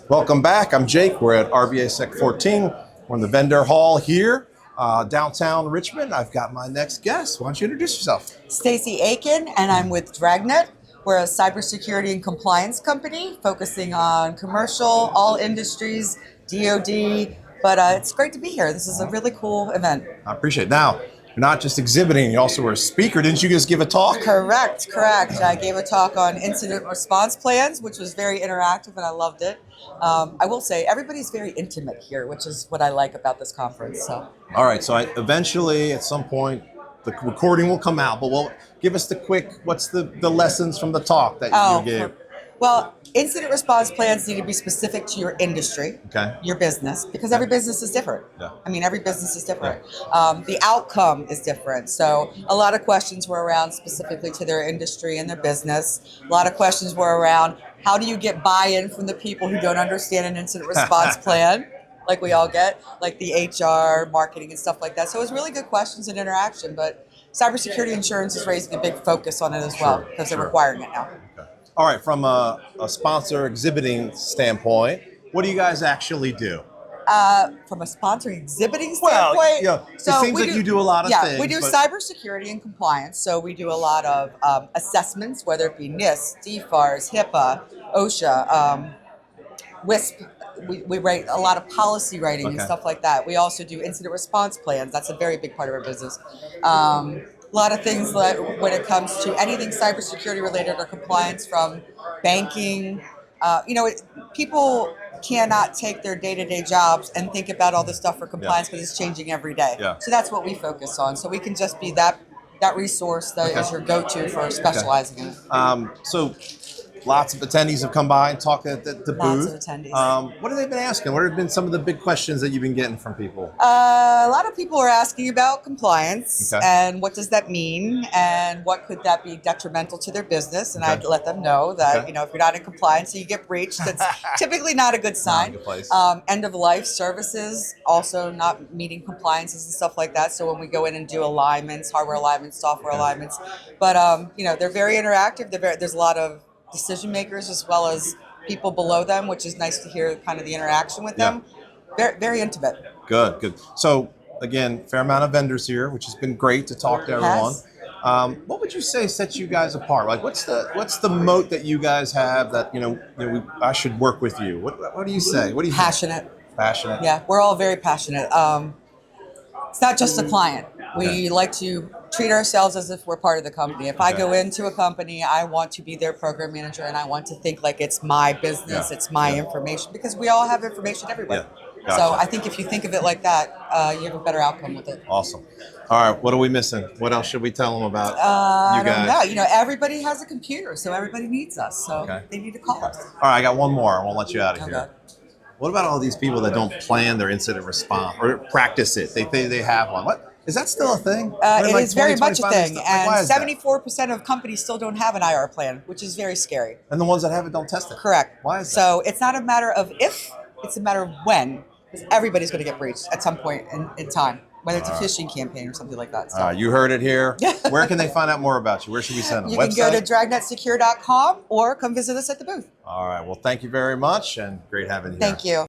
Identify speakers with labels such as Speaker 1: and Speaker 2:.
Speaker 1: Welcome back. I'm Jake. We're at RVAsec 14. We're in the vendor hall here, downtown Richmond. I've got my next guest. Why don't you introduce yourself?
Speaker 2: Stacy Aitken, and I'm with Dragnet. We're a cybersecurity and compliance company focusing on commercial, all industries, DoD. But it's great to be here. This is a really cool event.
Speaker 1: I appreciate it. Now, you're not just exhibiting, you also were a speaker. Didn't you just give a talk?
Speaker 2: Correct. I gave a talk on incident response plans, which was very interactive, and I loved it. I will say everybody's very intimate here, which is what I like about this conference. So.
Speaker 1: All right. So eventually, at some point, the recording will come out. But give us the quick, what's the lessons from the talk that you gave?
Speaker 2: Well, incident response plans need to be specific to your industry, your business, because every business is different.
Speaker 1: Yeah.
Speaker 2: I mean, every business is different. The outcome is different. So a lot of questions were around specifically to their industry and their business. A lot of questions were around how do you get buy-in from the people who don't understand an incident response plan, like we all get, like the HR, marketing, and stuff like that. So it was really good questions and interaction, but cybersecurity insurance is raising a big focus on it as well because they're requiring it now.
Speaker 1: All right, from a sponsor exhibiting standpoint, what do you guys actually do?
Speaker 2: From a sponsor exhibiting standpoint,
Speaker 1: it seems like you do a lot of things.
Speaker 2: Yeah, we do cybersecurity and compliance. So we do a lot of assessments, whether it be NIST, DFARS, HIPAA, OSHA, WISP. We write a lot of policy writing and stuff like that. We also do incident response plans. That's a very big part of our business. A lot of things like when it comes to anything cybersecurity related or compliance, from banking. People cannot take their day-to-day jobs and think about all this stuff for compliance because it's changing every day.
Speaker 1: Yeah.
Speaker 2: So that's what we focus on. So we can just be that resource that is your go-to for specializing in it.
Speaker 1: So lots of attendees have come by and talked at the booth.
Speaker 2: Lots of attendees.
Speaker 1: What have they been asking? What have been some of the big questions that you've been getting from people?
Speaker 2: A lot of people are asking about compliance and what does that mean and what could that be detrimental to their business. And I'd let them know that, if you're not in compliance and you get breached, that's typically not a good sign.
Speaker 1: Not a good place.
Speaker 2: End of life services, also not meeting compliances and stuff like that. So when we go in and do alignments, hardware alignments, software alignments, but they're very interactive. There's a lot of decision makers as well as people below them, which is nice to hear kind of the interaction with them. Very, very intimate. Good.
Speaker 1: So again, fair amount of vendors here, which has been great to talk to everyone. What would you say sets you guys apart? Like, what's the moat that you guys have that I should work with you? What do you say? What do you
Speaker 2: Passionate?
Speaker 1: Think? Passionate.
Speaker 2: Yeah, we're all very passionate. It's not just a client. We like to treat ourselves as if we're part of the company. If I go into a company, I want to be their program manager and I want to think like it's my business, it's my information, because we all have information everywhere.
Speaker 1: Gotcha.
Speaker 2: So I think if you think of it like that, you have a better outcome with it.
Speaker 1: Awesome. All right, what are we missing? What else should we tell them about you guys?
Speaker 2: I don't know. Everybody has a computer, so everybody needs us. So they need to call us.
Speaker 1: All right, I got one more. I won't let you out of here. What about all these people that don't plan their incident response or practice it? They have one. What? Is that still a thing?
Speaker 2: It is very much a thing. And
Speaker 1: 74%
Speaker 2: of companies still don't have an IR plan, which is very scary.
Speaker 1: And the ones that have it don't test it.
Speaker 2: Correct.
Speaker 1: Why is that?
Speaker 2: So it's not a matter of if, it's a matter of when. Because everybody's going to get breached at some point in time, whether it's a phishing campaign or something like that. So.
Speaker 1: You heard it here. Where can they find out more about you? Where should we send them?
Speaker 2: You can go to dragnetsecure.com or come visit us at the booth.
Speaker 1: All right. Well, thank you very much, and great having you here.
Speaker 2: Thank you.